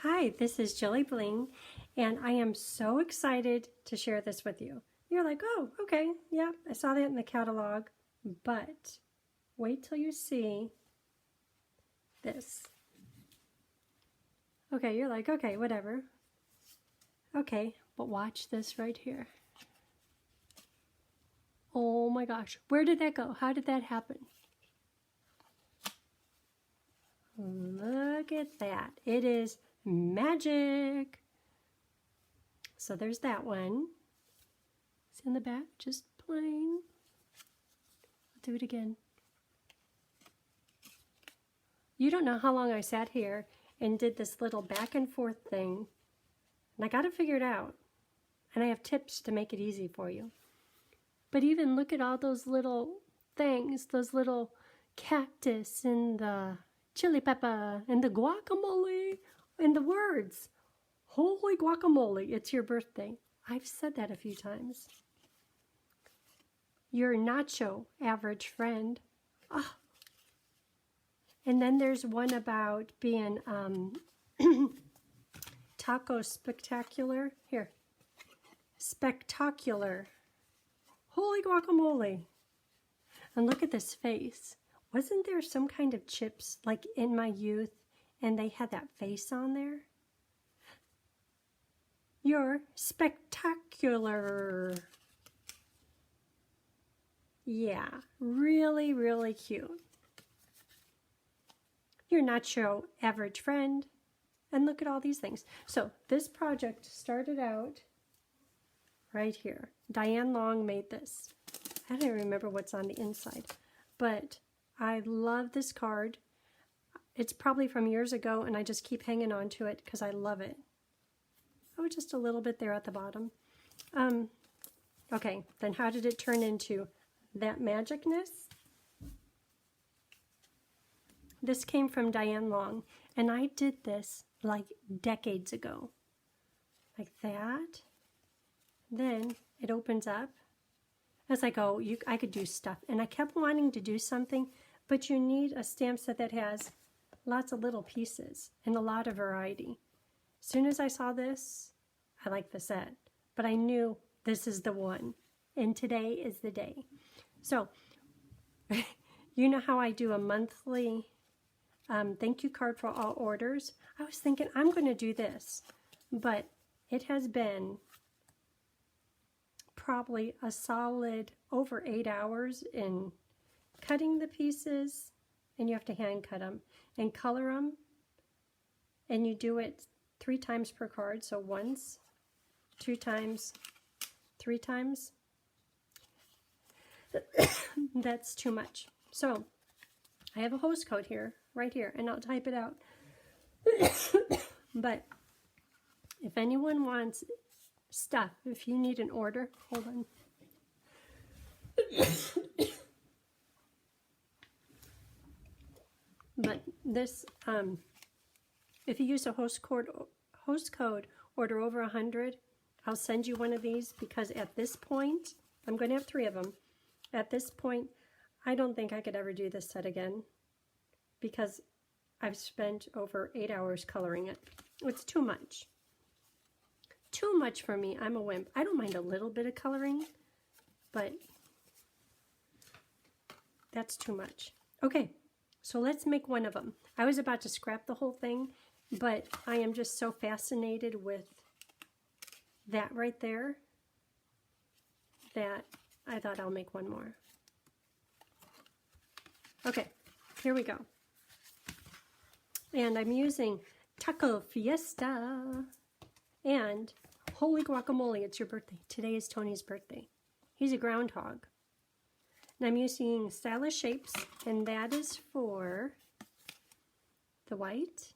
Hi, this is Jilly Bling, and I am so excited to share this with you. You're like, oh, okay, yeah, I saw that in the catalog, but wait till you see this. Okay, you're like, okay, whatever. Okay, but watch this right here. Oh my gosh, where did that go? How did that happen? Look at that. It is magic. So there's that one. It's in the back, just plain. I'll do it again. You don't know how long I sat here and did this little back and forth thing. And I got it figured out. And I have tips to make it easy for you. But even look at all those little things, those little cactus and the chili pepper and the guacamole and the words. Holy guacamole, it's your birthday. I've said that a few times. Your nacho average friend. Oh. And then there's one about being taco spectacular. Here. Spectacular. Holy guacamole. And look at this face. Wasn't there some kind of chips like in my youth and they had that face on there? You're spectacular. Yeah, really, really cute. You're not your average friend. And look at all these things. So this project started out right here. Diane Long made this. I don't remember what's on the inside, but I love this card. It's probably from years ago, and I just keep hanging on to it because I love it. Oh, just a little bit there at the bottom. Okay, then how did it turn into that magicness? This came from Diane Long, and I did this like decades ago. Like that. Then it opens up. I was like, oh, I could do stuff. And I kept wanting to do something, but you need a stamp set that has lots of little pieces and a lot of variety. As soon as I saw this, I liked the set, but I knew this is the one, and today is the day. So, you know how I do a monthly thank you card for all orders? I was thinking I'm going to do this, but it has been probably a solid over 8 hours in cutting the pieces, and you have to hand cut them and color them, and you do it 3 times per card, so once, 2 times, 3 times. That's too much. So I have a host code here, right here, and I'll type it out. But if anyone wants stuff, if you need an order, hold on. But this, if you use a host code order over 100, I'll send you one of these, because at this point, I'm going to have 3 of them. At this point, I don't think I could ever do this set again, because I've spent over 8 hours coloring it. It's too much. Too much for me. I'm a wimp. I don't mind a little bit of coloring, but that's too much. Okay, so let's make one of them. I was about to scrap the whole thing, but I am just so fascinated with that right there that I thought I'll make one more. Okay, here we go. And I'm using Taco Fiesta and holy guacamole, it's your birthday. Today is Tony's birthday. He's a groundhog. And I'm using Stylish Shapes, and that is for the white,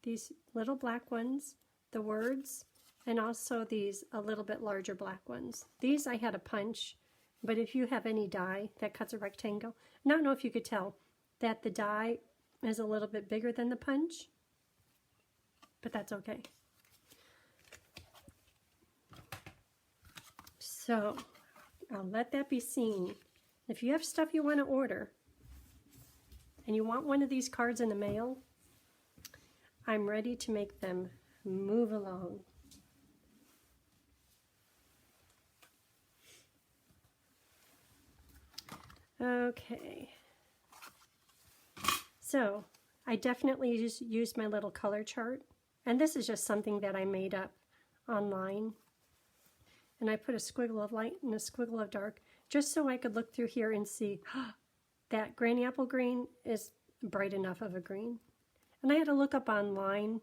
these little black ones, the words, and also these a little bit larger black ones. These I had a punch, but if you have any die that cuts a rectangle, I don't know if you could tell that the die is a little bit bigger than the punch, but that's okay. So I'll let that be seen. If you have stuff you want to order and you want one of these cards in the mail, I'm ready to make them move along. Okay. So I definitely used my little color chart. And this is just something that I made up online. And I put a squiggle of light and a squiggle of dark just so I could look through here and see that granny apple green is bright enough of a green. And I had to look up online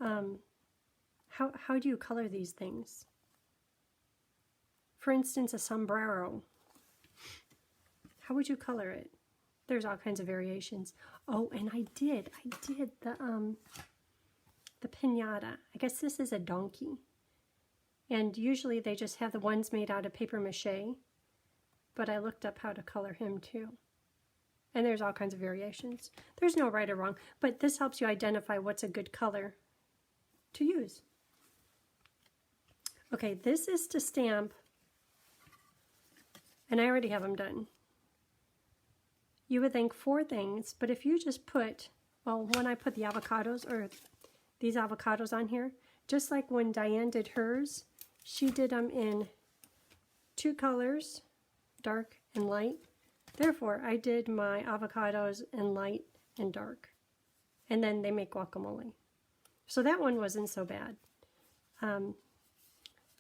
how do you color these things? For instance, a sombrero. How would you color it? There's all kinds of variations. Oh, and I did the piñata. I guess this is a donkey. And usually they just have the ones made out of paper mache, but I looked up how to color him too. And there's all kinds of variations. There's no right or wrong, but this helps you identify what's a good color to use. Okay, this is to stamp, and I already have them done. You would think 4 things, but if you just put, well, when I put the avocados, or these avocados on here, just like when Diane did hers, she did them in 2 colors, dark and light. Therefore, I did my avocados in light and dark. And then they make guacamole. So that one wasn't so bad.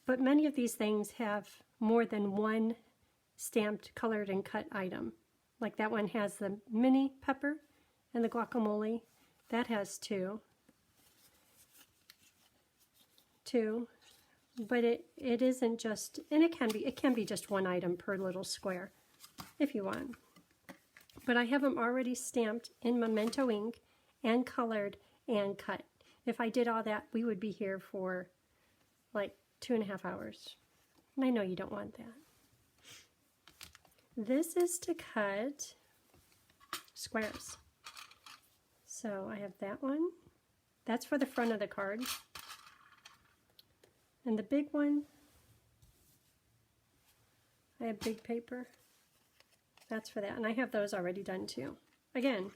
But many of these things have more than one stamped, colored, and cut item. Like that one has the mini pepper and the guacamole. That has 2. But it isn't just, and it can be just one item per little square if you want. But I have them already stamped in Memento ink and colored and cut. If I did all that, we would be here for like 2.5 hours. And I know you don't want that. This is to cut squares. So I have that one. That's for the front of the card. And the big one, I have big paper. That's for that. And I have those already done too. Again,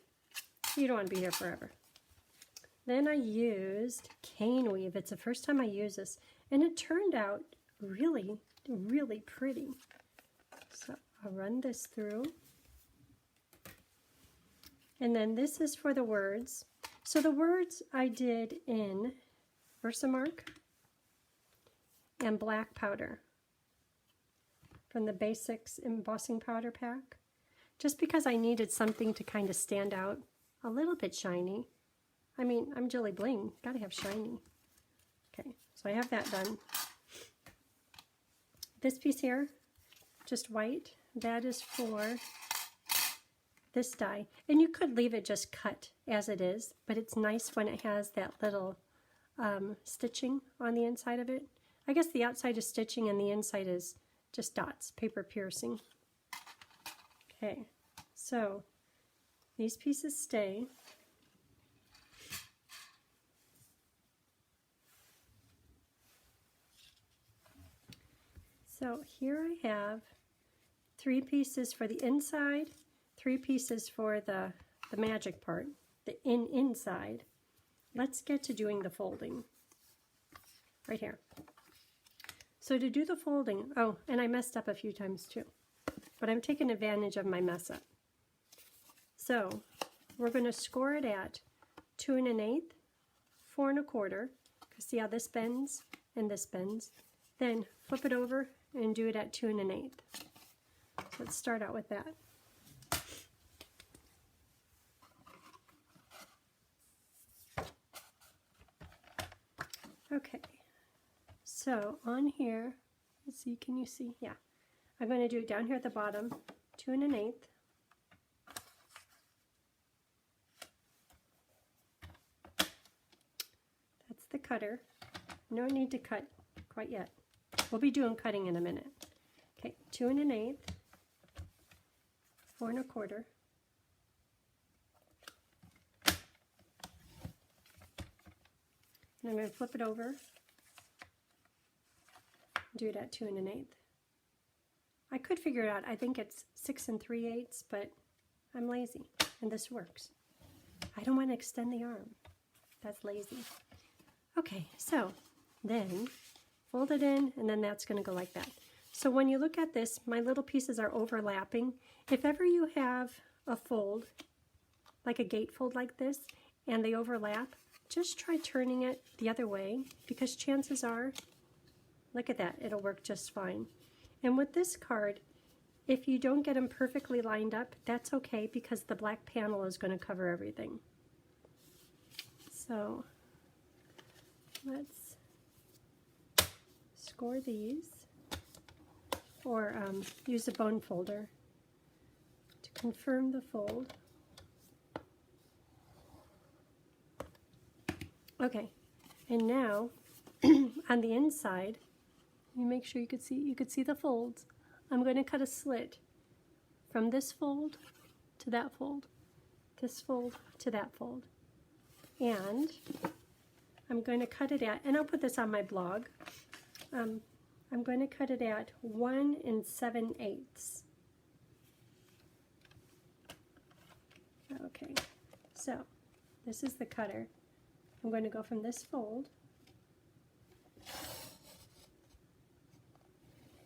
you don't want to be here forever. Then I used cane weave. It's the first time I use this. And it turned out really, really pretty. So I'll run this through. And then this is for the words. So the words I did in Versamark and black powder from the Basics embossing powder pack, just because I needed something to kind of stand out a little bit shiny. I mean, I'm Jilly Bling, gotta have shiny. Okay, so I have that done. This piece here, just white, that is for this die. And you could leave it just cut as it is, but it's nice when it has that little stitching on the inside of it. I guess the outside is stitching and the inside is just dots, paper piercing. Okay, so these pieces stay. So here I have 3 pieces for the inside, 3 pieces for the magic part, the inside. Let's get to doing the folding right here. So to do the folding, oh, and I messed up a few times too, but I'm taking advantage of my mess up. So we're going to score it at 2 1/8, 4 1/4, because see how this bends and this bends. Then flip it over and do it at 2 1/8. So let's start out with that. Okay, so on here, let's see, can you see? Yeah, I'm going to do it down here at the bottom, 2 1/8. That's the cutter. No need to cut quite yet. We'll be doing cutting in a minute. Okay, 2 1/8, 4 1/4. And I'm going to flip it over, do it at 2 1/8. I could figure it out. I think it's 6 3/8, but I'm lazy, and this works. I don't want to extend the arm. That's lazy. Okay, so then fold it in, and then that's going to go like that. So when you look at this, my little pieces are overlapping. If ever you have a fold, like a gatefold like this, and they overlap, just try turning it the other way, because chances are, look at that, it'll work just fine. And with this card, if you don't get them perfectly lined up, that's okay, because the black panel is going to cover everything. So let's score these, or use a bone folder to confirm the fold. Okay, and now on the inside, you make sure you could see the folds. I'm going to cut a slit from this fold to that fold, this fold to that fold, and I'm going to cut it at, and I'll put this on my blog. I'm going to cut it at 1 7/8. Okay, so this is the cutter. I'm going to go from this fold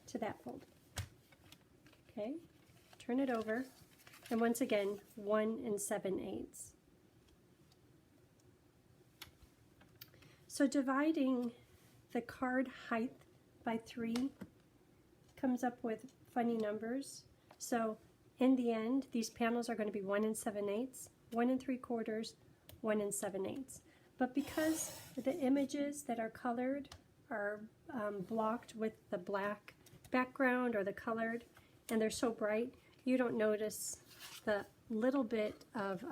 to that fold. Okay, turn it over, and once again, 1 7/8. So dividing the card height by 3 comes up with funny numbers. So in the end, these panels are going to be 1 7/8, 1 3/4, 1 7/8. But because the images that are colored are blocked with the black background or the colored, and they're so bright, you don't notice the little bit of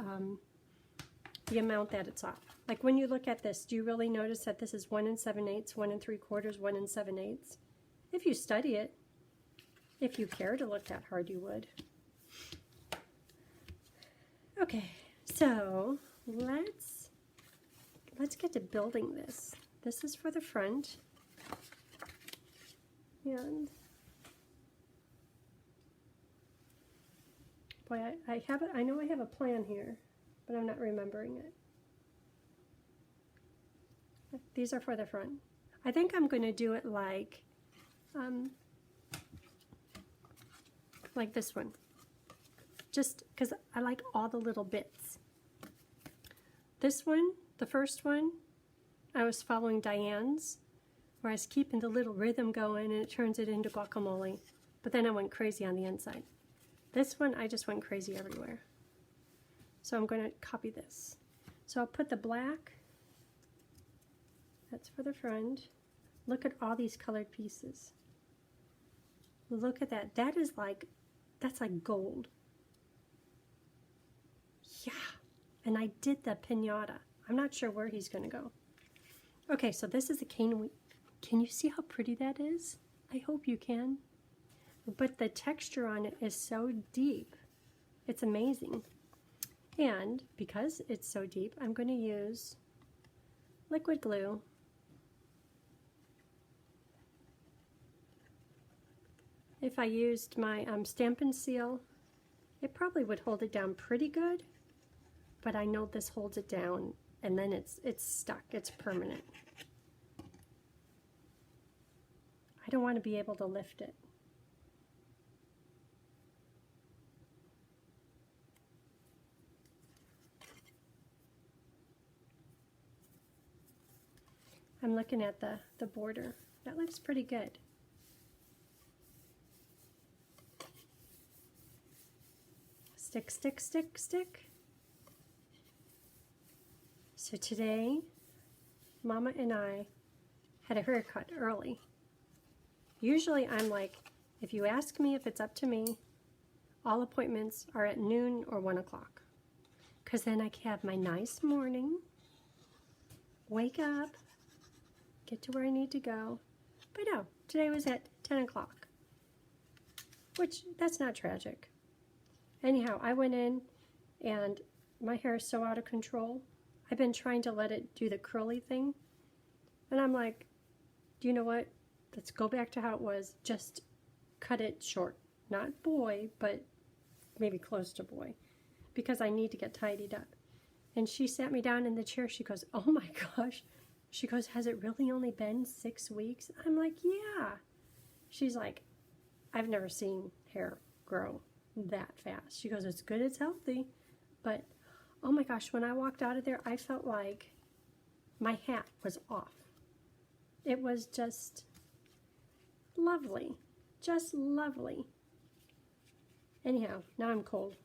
the amount that it's off. Like when you look at this, do you really notice that this is 1 7/8, 1 3/4, 1 7/8? If you study it, if you care to look that hard, you would. Okay, so let's get to building this. This is for the front, and boy, I know I have a plan here, but I'm not remembering it. These are for the front. I think I'm going to do it like this one, just because I like all the little bits. This one, the first one, I was following Diane's, where I was keeping the little rhythm going, and it turns it into guacamole. But then I went crazy on the inside. This one, I just went crazy everywhere. So I'm going to copy this. So I'll put the black. That's for the front. Look at all these colored pieces. Look at that. That's like gold. Yeah. And I did the piñata. I'm not sure where he's going to go. Okay, so this is the cane. Can you see how pretty that is? I hope you can. But the texture on it is so deep. It's amazing. And because it's so deep, I'm going to use liquid glue. If I used my Stampin' Seal, it probably would hold it down pretty good, but I know this holds it down, and then it's stuck, it's permanent. I don't want to be able to lift it. I'm looking at the border. That looks pretty good. Stick, stick, stick, stick. So today, Mama and I had a haircut early. Usually I'm like, if you ask me if it's up to me, all appointments are at noon or 1 o'clock. Because then I can have my nice morning, wake up, get to where I need to go. But no, today was at 10 o'clock, which that's not tragic. Anyhow, I went in and my hair is so out of control. I've been trying to let it do the curly thing. And I'm like, do you know what? Let's go back to how it was. Just cut it short. Not boy, but maybe close to boy. Because I need to get tidied up. And she sat me down in the chair. She goes, oh my gosh, She goes, has it really only been 6 weeks? I'm like, yeah. She's like, I've never seen hair grow that fast. She goes, it's good, it's healthy. But, oh my gosh, when I walked out of there, I felt like my hat was off. It was just lovely. Just lovely. Anyhow, now I'm cold.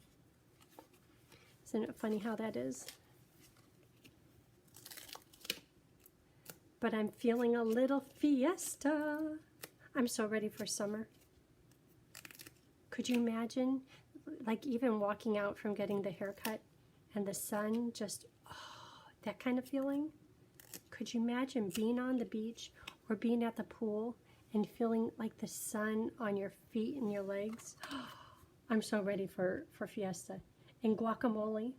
Isn't it funny how that is? But I'm feeling a little fiesta. I'm so ready for summer. Could you imagine, like even walking out from getting the haircut and the sun just, oh, that kind of feeling? Could you imagine being on the beach or being at the pool and feeling like the sun on your feet and your legs? I'm so ready for fiesta. And guacamole,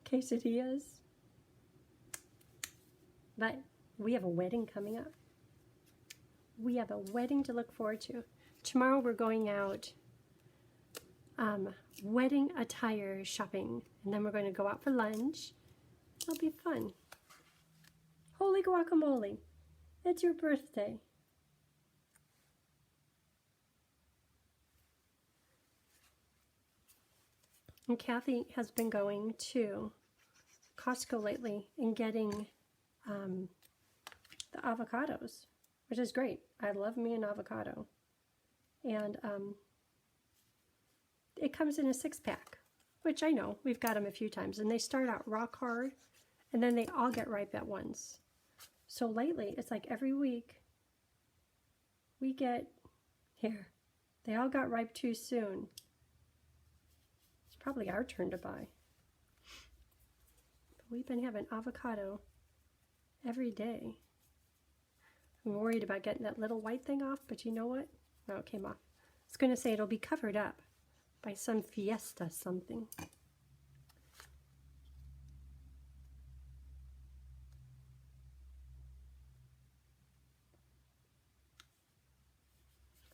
quesadillas. But we have a wedding coming up. We have a wedding to look forward to. Tomorrow we're going out wedding attire shopping. And then we're going to go out for lunch. It'll be fun. Holy guacamole. It's your birthday. And Kathy has been going to Costco lately and getting the avocados, which is great. I love me an avocado. And it comes in a 6-pack, which I know, we've got them a few times. And they start out rock hard, and then they all get ripe at once. So lately, it's like every week, we get, here, they all got ripe too soon. It's probably our turn to buy. But we've been having avocado every day. I'm worried about getting that little white thing off, but you know what? No, it came off. I was going to say it'll be covered up by some fiesta something.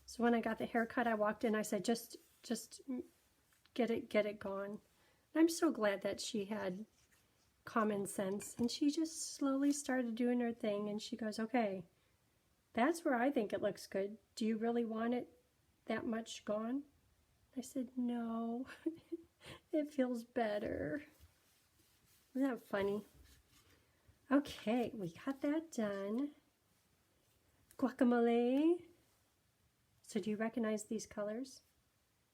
So when I got the haircut, I walked in, I said, just get it gone. And I'm so glad that she had common sense, and she just slowly started doing her thing, and she goes, okay, that's where I think it looks good. Do you really want it that much gone? I said, no, it feels better. Isn't that funny? Okay, we got that done. Guacamole. So do you recognize these colors?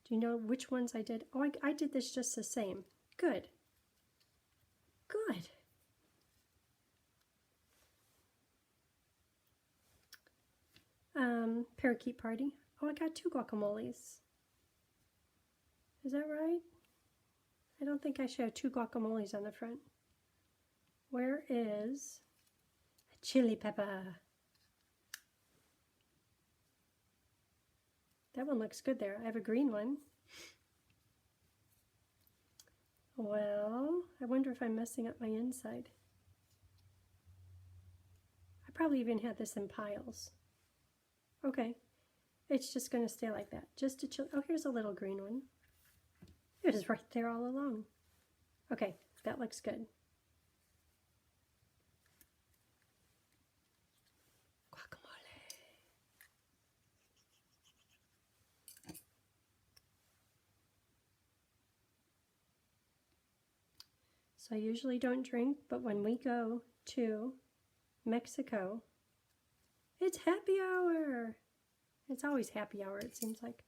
Do you know which ones I did? Oh, I did this just the same. Good. Good. Parakeet party. Oh, I got 2 guacamoles. Is that right? I don't think I should have 2 guacamoles on the front. Where is a chili pepper? That one looks good there. I have a green one. Well, I wonder if I'm messing up my inside. I probably even had this in piles. Okay, it's just going to stay like that. Just to chill. Oh, here's a little green one. It was right there all along. Okay, that looks good. So I usually don't drink, but when we go to Mexico, it's happy hour. It's always happy hour, it seems like.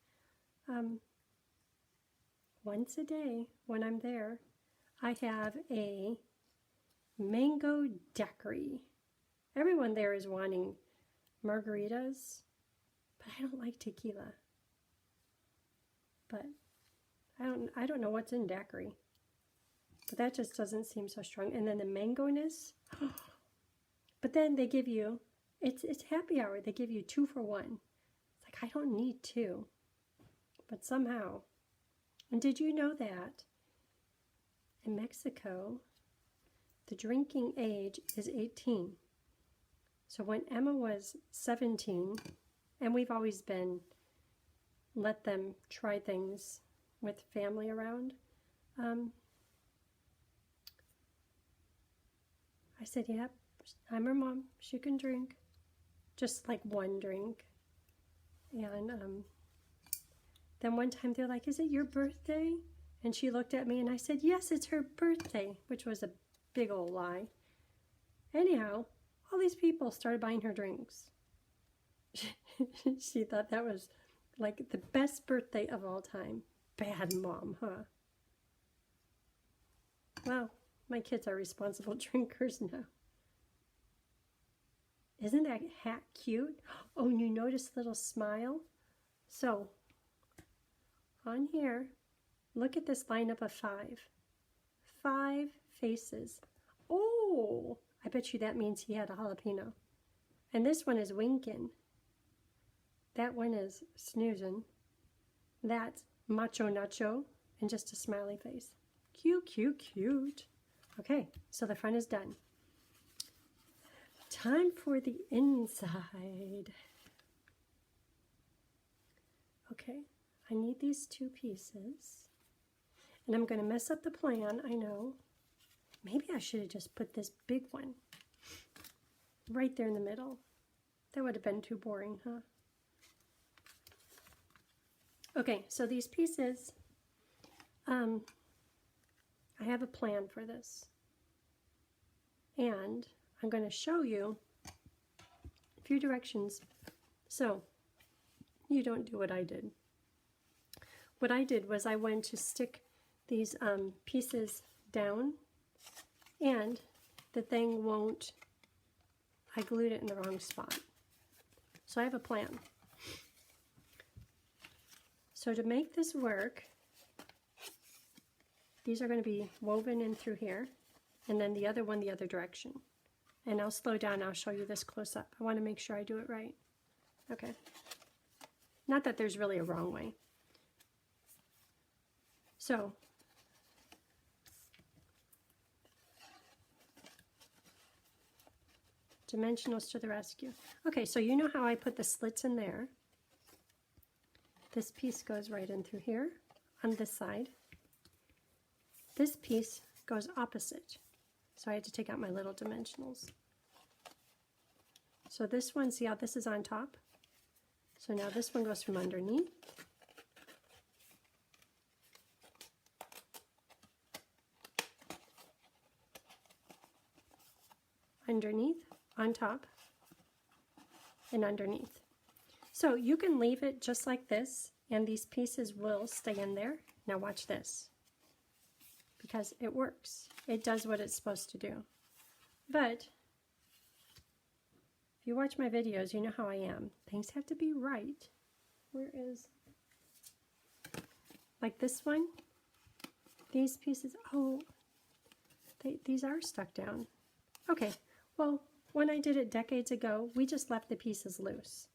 Once a day when I'm there, I have a mango daiquiri. Everyone there is wanting margaritas, but I don't like tequila. But I don't know what's in daiquiri. But that just doesn't seem so strong. And then the mango-ness. But then they give you, it's happy hour. They give you 2 for 1. It's like, I don't need 2. But somehow. And did you know that in Mexico, the drinking age is 18. So when Emma was 17, and we've always been, let them try things with family around, I said, yep, I'm her mom. She can drink. Just like one drink. And then one time they're like, is it your birthday? And she looked at me and I said, yes, it's her birthday, which was a big old lie. Anyhow, all these people started buying her drinks. She thought that was like the best birthday of all time. Bad mom, huh? Well, my kids are responsible drinkers now. Isn't that hat cute? Oh, and you notice little smile? So, on here, look at this lineup of 5. 5 faces. Oh, I bet you that means he had a jalapeno. And this one is winking. That one is snoozing. That's macho nacho and just a smiley face. Cute, cute, cute. Okay, so the front is done. Time for the inside. Okay, I need these 2 pieces. And I'm going to mess up the plan, I know. Maybe I should have just put this big one right there in the middle. That would have been too boring, huh? Okay, so these pieces, I have a plan for this. And I'm going to show you a few directions so you don't do what I did. What I did was I went to stick these pieces down and the thing won't, I glued it in the wrong spot. So I have a plan. So to make this work, these are going to be woven in through here, and then the other one the other direction. And I'll slow down, I'll show you this close up. I want to make sure I do it right. Okay. Not that there's really a wrong way. So, dimensionals to the rescue. Okay, so you know how I put the slits in there. This piece goes right in through here on this side. This piece goes opposite. So I had to take out my little dimensionals. So this one, see how this is on top? So now this one goes from underneath. Underneath, on top, and underneath. So you can leave it just like this, and these pieces will stay in there. Now watch this, because it works. It does what it's supposed to do. But if you watch my videos, you know how I am. Things have to be right. Where is, like this one, these pieces, oh, these are stuck down. Okay, well, when I did it decades ago, we just left the pieces loose.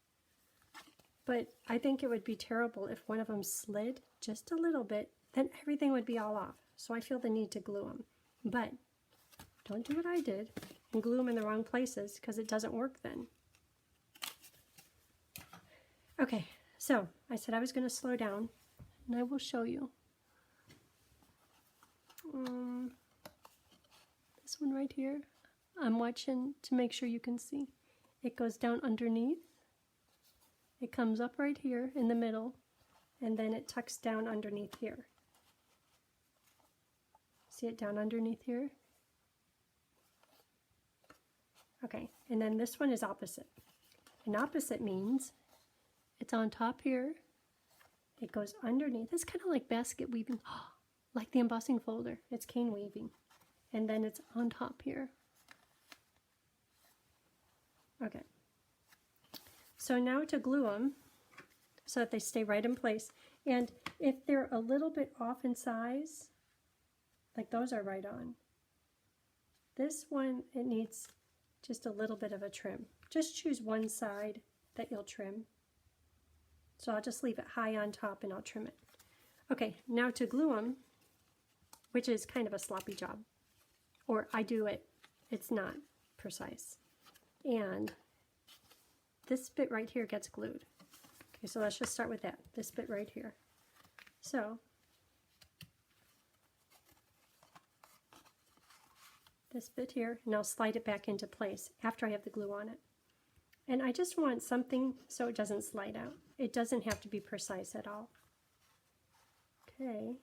But I think it would be terrible if one of them slid just a little bit, then everything would be all off. So I feel the need to glue them. But don't do what I did and glue them in the wrong places, because it doesn't work then. Okay, so I said I was going to slow down, and I will show you. This one right here, I'm watching to make sure you can see. It goes down underneath. It comes up right here in the middle, and then it tucks down underneath here. See it down underneath here? Okay, and then this one is opposite. And opposite means it's on top here. It goes underneath. It's kind of like basket weaving, like the embossing folder. It's cane weaving. And then it's on top here. Okay. So now to glue them so that they stay right in place. And if they're a little bit off in size, like those are right on. This one, it needs just a little bit of a trim. Just choose one side that you'll trim. So I'll just leave it high on top and I'll trim it. Okay, now to glue them, which is kind of a sloppy job. Or I do it, it's not precise. And this bit right here gets glued. Okay, so let's just start with that, this bit right here. So, this bit here, and I'll slide it back into place after I have the glue on it. And I just want something so it doesn't slide out. It doesn't have to be precise at all. Okay,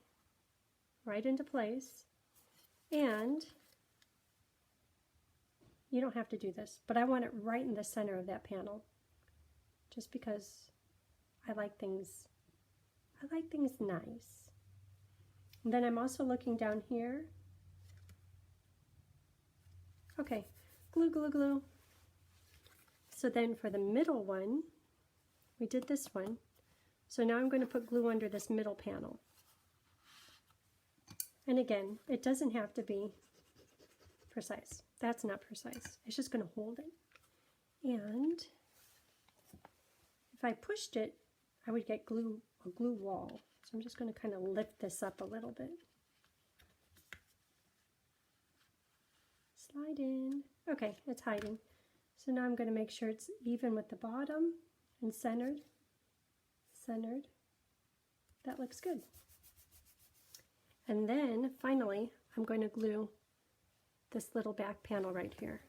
right into place. And you don't have to do this, but I want it right in the center of that panel, just because I like things nice. And then I'm also looking down here. Okay, glue, glue, glue. So then for the middle one, we did this one. So now I'm going to put glue under this middle panel. And again, it doesn't have to be precise. That's not precise. It's just going to hold it. And if I pushed it, I would get a glue wall. So I'm just going to kind of lift this up a little bit. Slide in. Okay, it's hiding. So now I'm going to make sure it's even with the bottom and centered. Centered. That looks good. And then finally, I'm going to glue this little back panel right here.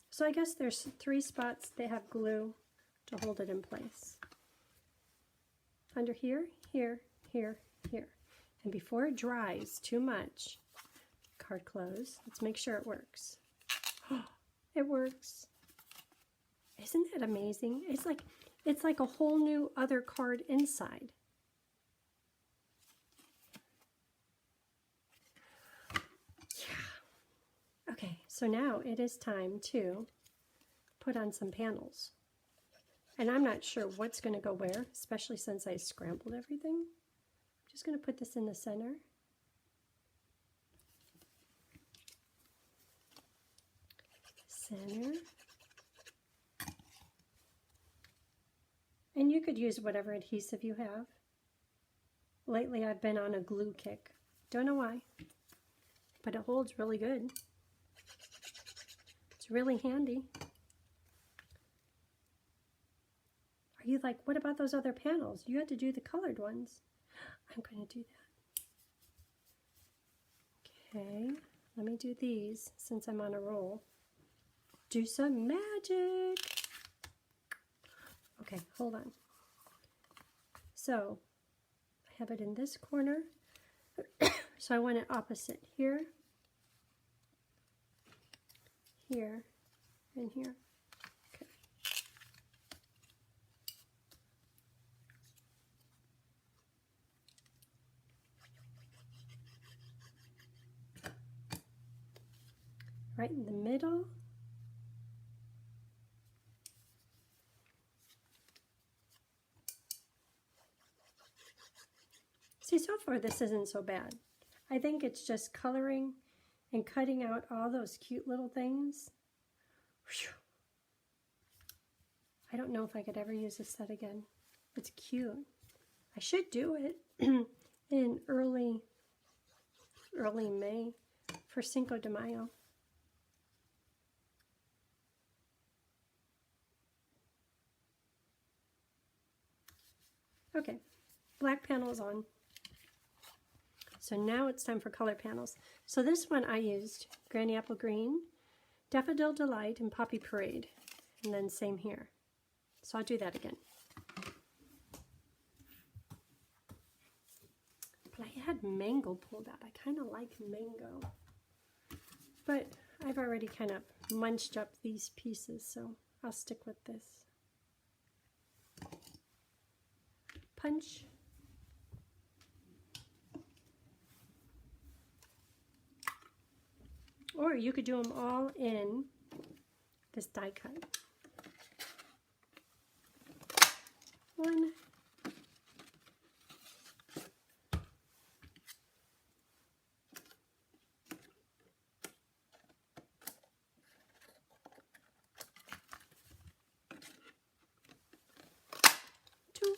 So I guess there's 3 spots that have glue to hold it in place. Under here, here, here, here. And before it dries too much, card close, let's make sure it works. It works. Isn't that amazing? It's like a whole new other card inside. Yeah. Okay, so now it is time to put on some panels. And I'm not sure what's going to go where, especially since I scrambled everything. I'm just going to put this in the center. Center. And you could use whatever adhesive you have. Lately I've been on a glue kick. Don't know why, but it holds really good. It's really handy. Are you like, what about those other panels? You had to do the colored ones. I'm going to do that. Okay, let me do these since I'm on a roll. Do some magic. Okay, hold on. So I have it in this corner. So I want it opposite here, here, and here. Okay. Right in the middle. See, so far this isn't so bad. I think it's just coloring and cutting out all those cute little things. Whew. I don't know if I could ever use this set again. It's cute. I should do it in early May for Cinco de Mayo. Okay, black panel is on. So now it's time for color panels. So this one I used Granny Apple Green, Daffodil Delight, and Poppy Parade. And then same here. So I'll do that again. But I had mango pulled out. I kind of like mango. But I've already kind of munched up these pieces, so I'll stick with this. Punch. Or you could do them all in this die cut. 1, 2,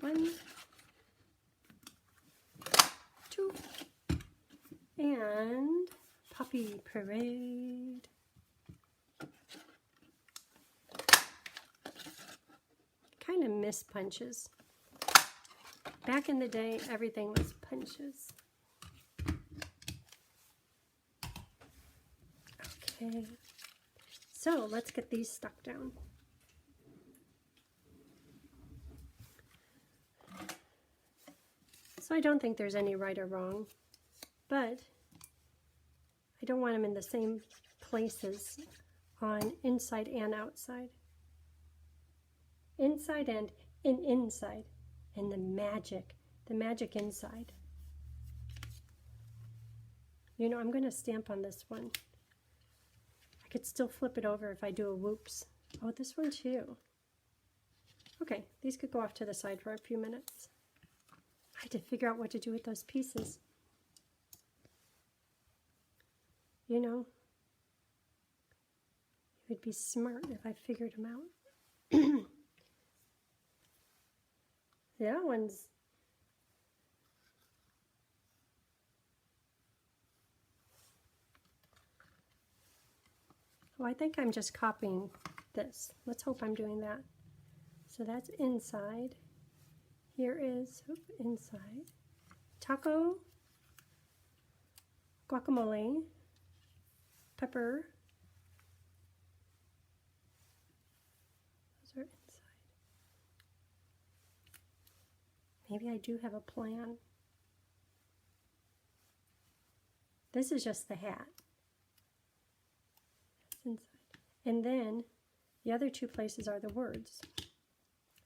1, 2, and Poppy Parade. kind of miss punches. Back in the day, everything was punches. Okay, so let's get these stuck down. So I don't think there's any right or wrong, but I don't want them in the same places on inside and outside. Inside and inside, and the magic inside. You know, I'm going to stamp on this one. I could still flip it over if I do a whoops. Oh, this one too. Okay, these could go off to the side for a few minutes. I had to figure out what to do with those pieces. You know, it would be smart if I figured them out. That one's... Oh, I think I'm just copying this. Let's hope I'm doing that. So that's inside. Here is inside. Taco, guacamole, pepper. Those are inside. Maybe I do have a plan. This is just the hat. That's inside. And then the other two places are the words.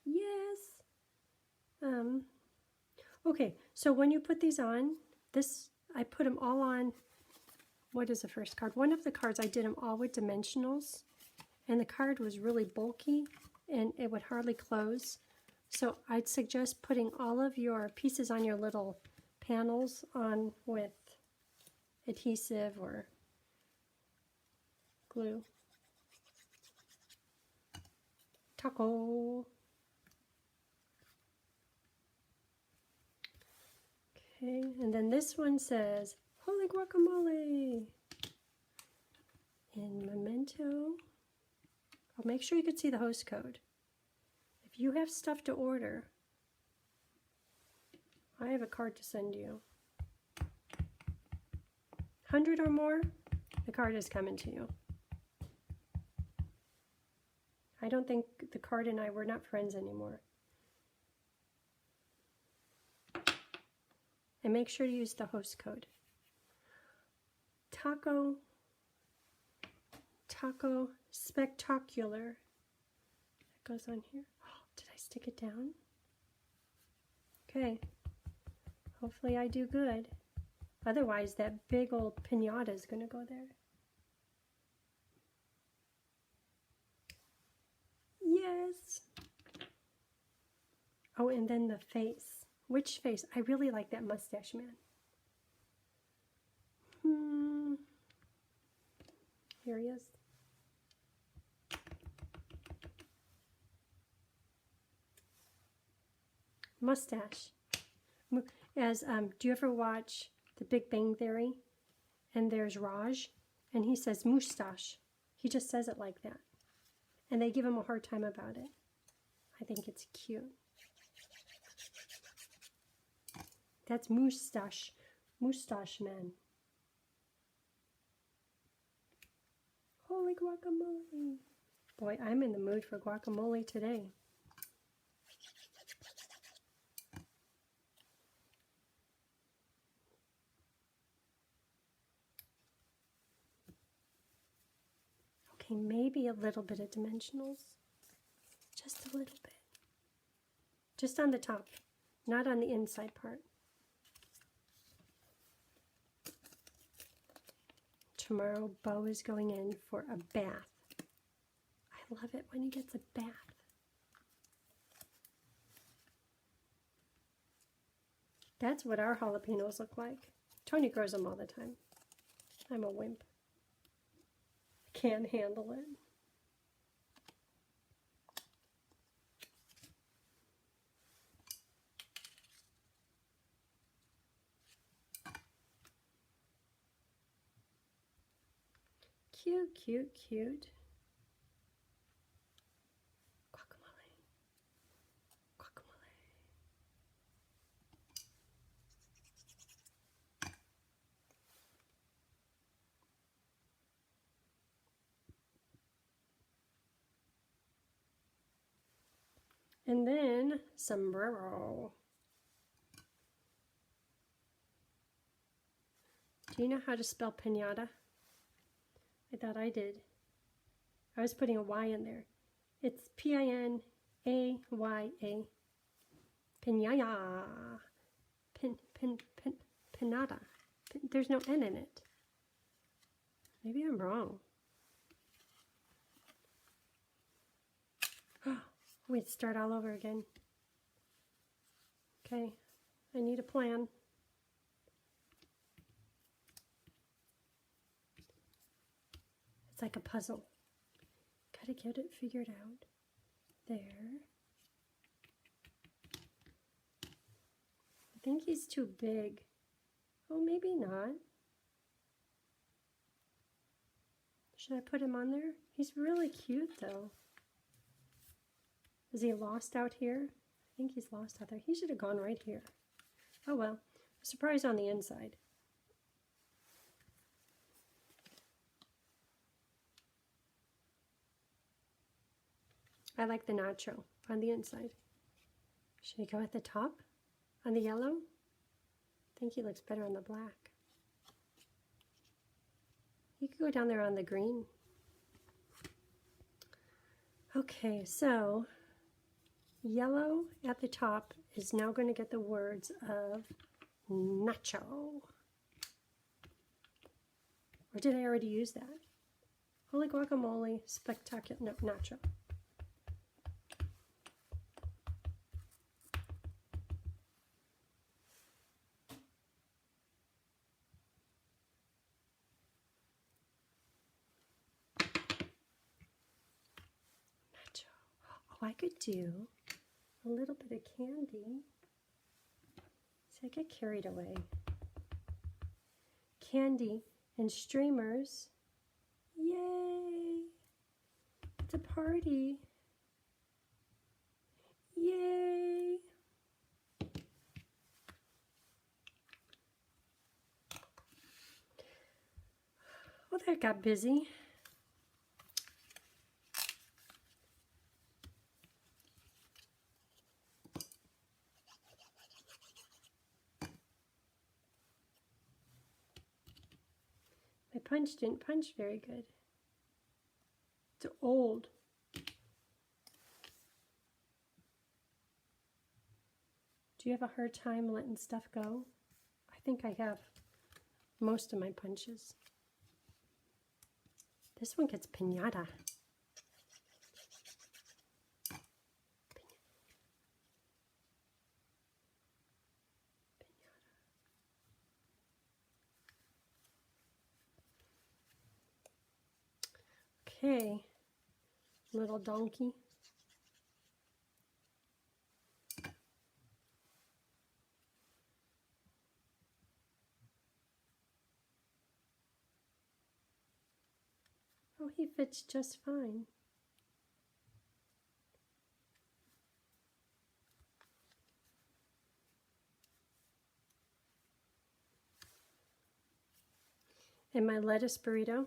Yes. Okay, so when you put these on, I put them all on, what is the first card? One of the cards I did them all with dimensionals, and the card was really bulky and it would hardly close. So I'd suggest putting all of your pieces on your little panels on with adhesive or glue. Taco. Okay, and then this one says, Holy Guacamole! In Memento. I'll make sure you can see the host code. If you have stuff to order, I have a card to send you. 100 or more, the card is coming to you. I don't think the card and I were not friends anymore. And make sure to use the host code. Taco Spectacular. That goes on here. Oh, did I stick it down? Okay. Hopefully I do good. Otherwise, that big old piñata is going to go there. Yes. Oh, and then the face. Which face? I really like that mustache man. Here he is. Mustache. As do you ever watch The Big Bang Theory? And there's Raj, and he says mustache. He just says it like that. And they give him a hard time about it. I think it's cute. That's mustache. Mustache man. Holy guacamole. Boy, I'm in the mood for guacamole today. Okay, maybe a little bit of dimensionals. Just a little bit. Just on the top, not on the inside part. Tomorrow, Bo is going in for a bath. I love it when he gets a bath. That's what our jalapenos look like. Tony grows them all the time. I'm a wimp. I can't handle it. Cute, cute, cute. Guacamole. And then sombrero. Do you know how to spell piñata? I thought I did. I was putting a Y in there. It's Pinaya. Piñata. Pinata. There's no N in it. Maybe I'm wrong. Wait, start all over again. Okay, I need a plan. It's like a puzzle. Gotta get it figured out. There. I think he's too big. Oh, maybe not. Should I put him on there? He's really cute though. Is he lost out here? I think he's lost out there. He should have gone right here. Oh well. Surprise on the inside. I like the nacho on the inside. Should he go at the top on the yellow? I think he looks better on the black. You could go down there on the green. Okay, so yellow at the top is now going to get the words of nacho. Or did I already use that? Holy guacamole, spectacular, no, nacho. Oh, I could do a little bit of candy. See, I get carried away. Candy and streamers. Yay! It's a party. Yay! Well, that got busy. My punch didn't punch very good. It's old. Do you have a hard time letting stuff go? I think I have most of my punches. This one gets piñata. Okay, little donkey. Oh, he fits just fine. And my lettuce burrito.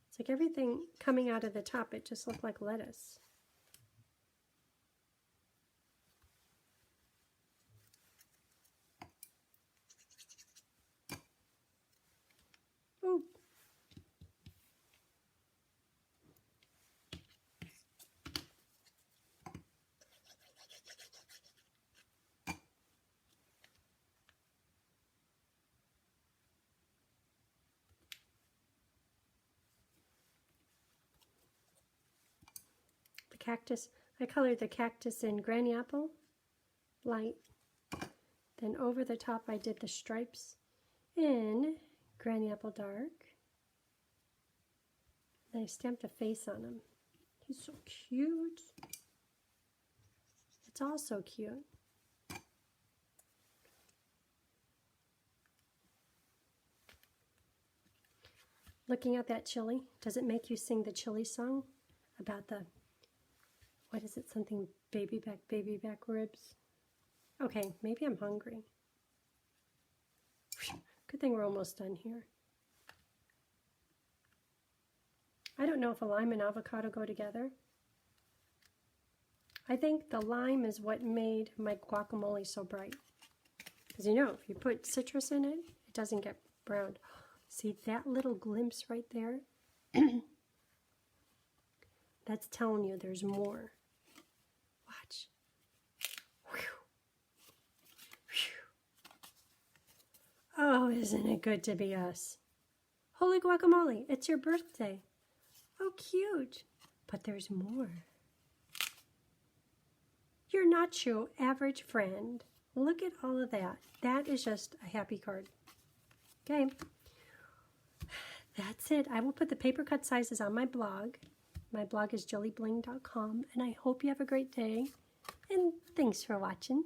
It's like everything coming out of the top, it just looked like lettuce. Ooh. Cactus. I colored the cactus in granny apple light. Then over the top I did the stripes in granny apple dark. Then I stamped a face on him. He's so cute. It's all so cute. Looking at that chili, does it make you sing the chili song about the, what is it, something baby back ribs? Okay, maybe I'm hungry. Good thing we're almost done here. I don't know if a lime and avocado go together. I think the lime is what made my guacamole so bright. Because you know, if you put citrus in it, it doesn't get browned. See that little glimpse right there? That's telling you there's more. Watch. Whew. Whew. Oh, isn't it good to be us? Holy guacamole, it's your birthday. Oh, cute. But there's more. You're not your average friend. Look at all of that. That is just a happy card. Okay. That's it. I will put the paper cut sizes on my blog. My blog is jillybling.com, and I hope you have a great day. And thanks for watching.